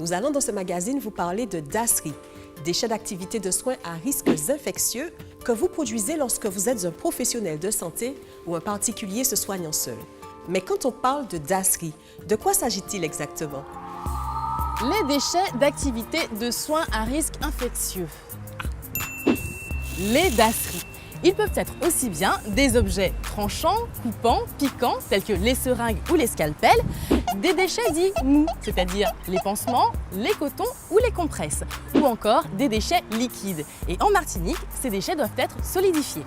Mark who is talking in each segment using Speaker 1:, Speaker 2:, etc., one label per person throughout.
Speaker 1: Nous allons dans ce magazine vous parler de DASRI, déchets d'activité de soins à risques infectieux que vous produisez lorsque vous êtes un professionnel de santé ou un particulier se soignant seul. Mais quand on parle de DASRI, de quoi s'agit-il exactement?
Speaker 2: Les déchets d'activité de soins à risque infectieux. Les DASRI. Ils peuvent être aussi bien des objets tranchants, coupants, piquants, tels que les seringues ou les scalpels, des déchets dits mous, c'est-à-dire les pansements, les cotons ou les compresses, ou encore des déchets liquides. Et en Martinique, ces déchets doivent être solidifiés.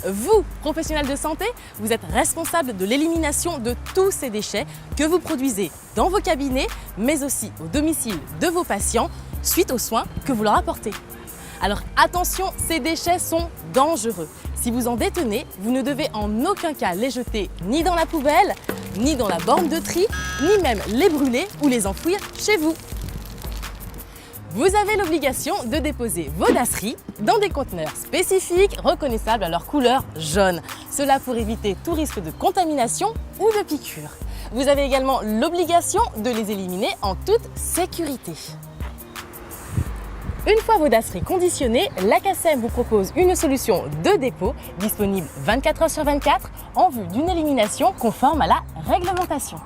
Speaker 2: Vous, professionnels de santé, vous êtes responsable de l'élimination de tous ces déchets que vous produisez dans vos cabinets, mais aussi au domicile de vos patients, suite aux soins que vous leur apportez. Alors attention, ces déchets sont dangereux. Si vous en détenez, vous ne devez en aucun cas les jeter ni dans la poubelle, ni dans la borne de tri, ni même les brûler ou les enfouir chez vous. Vous avez l'obligation de déposer vos DASRI dans des conteneurs spécifiques reconnaissables à leur couleur jaune. Cela pour éviter tout risque de contamination ou de piqûre. Vous avez également l'obligation de les éliminer en toute sécurité. Une fois vos DASRI conditionnés, la CACEM vous propose une solution de dépôt disponible 24 heures sur 24 en vue d'une élimination conforme à la réglementation.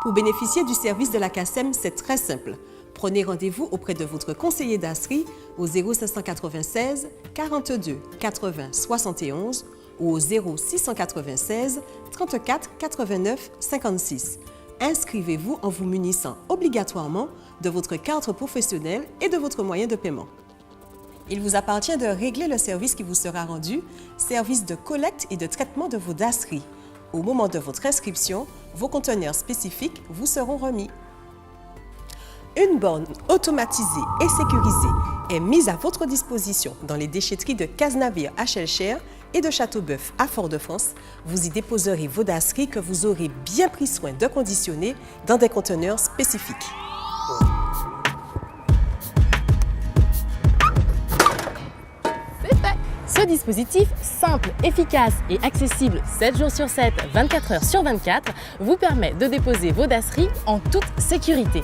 Speaker 1: Pour bénéficier du service de la CACEM, c'est très simple. Prenez rendez-vous auprès de votre conseiller DASRI au 0596 42 80 71 ou au 0696 34 89 56. Inscrivez-vous en vous munissant obligatoirement de votre carte professionnelle et de votre moyen de paiement. Il vous appartient de régler le service qui vous sera rendu, service de collecte et de traitement de vos DASRI. Au moment de votre inscription, vos conteneurs spécifiques vous seront remis. Une borne automatisée et sécurisée est mise à votre disposition dans les déchetteries de Cazenavire à Chelcher et de Châteauboeuf à Fort-de-France. Vous y déposerez vos DASRI que vous aurez bien pris soin de conditionner dans des conteneurs spécifiques.
Speaker 2: C'est fait! Ce dispositif, simple, efficace et accessible 7 jours sur 7, 24 heures sur 24, vous permet de déposer vos DASRI en toute sécurité.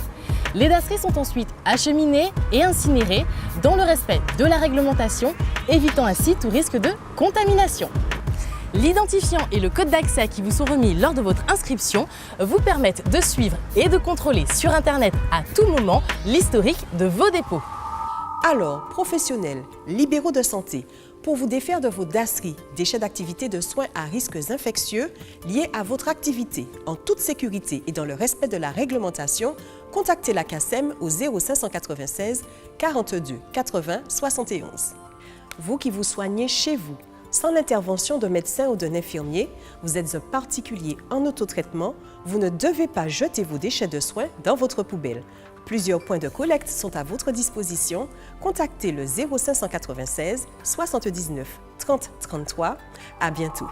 Speaker 2: Les DASRI sont ensuite acheminés et incinérés dans le respect de la réglementation, évitant ainsi tout risque de contamination. L'identifiant et le code d'accès qui vous sont remis lors de votre inscription vous permettent de suivre et de contrôler sur Internet à tout moment l'historique de vos dépôts.
Speaker 1: Alors, professionnels, libéraux de santé, pour vous défaire de vos DASRI, déchets d'activité de soins à risques infectieux liés à votre activité, en toute sécurité et dans le respect de la réglementation, contactez la CACEM au 0596 42 80 71. Vous qui vous soignez chez vous, sans l'intervention d'un médecin ou d'un infirmier, vous êtes un particulier en autotraitement, vous ne devez pas jeter vos déchets de soins dans votre poubelle. Plusieurs points de collecte sont à votre disposition. Contactez le 0596 79 30 33. À bientôt.